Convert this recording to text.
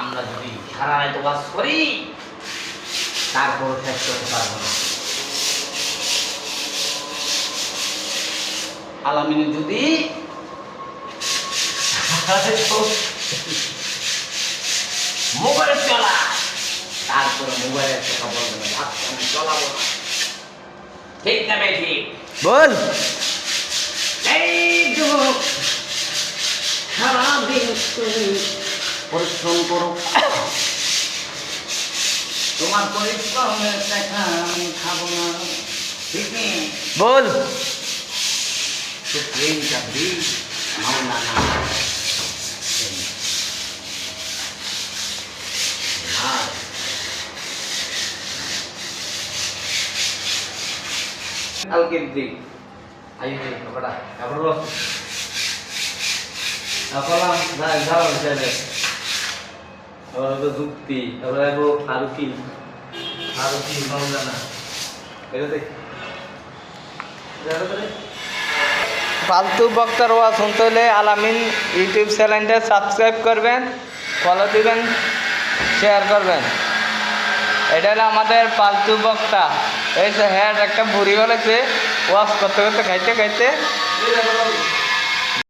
আমরা যদি সারা রাত ওয়াজ করি তারপর শেষ করতে পারবো না। আলামিনী যদি মোবাইল চলা তারপরে মোবাইলের কথা বলবে না, আমি চলাবো না। ঠিক না বেঠি? বল। এই যুবক, সারাদিন তুমি পরিশ্রম করো, তোমার পরিশ্রমের টাকা আমি খাবো না, ঠিক নেই? বল। সুপ্রিম চাকরি মাওলানা Al-Kibri. Ayo nih, kepada Kabrul. Apalah, nah, jauh saja. Kalau itu bukti, kalau itu Haruki Maulana. Itu deh. Jalan deh. ফালতু বক্তার ওয়াজ শুনতে হলে আলামিন ইউটিউব চ্যানেলটা সাবস্ক্রাইব করবেন, ফলো দিবেন, শেয়ার করবেন। এটা হলো আমাদের ফালতু বক্তা। এই হ্যাঁ একটা বুড়ি বলেছে ওয়াজ করতে করতে খাইতে খাইতে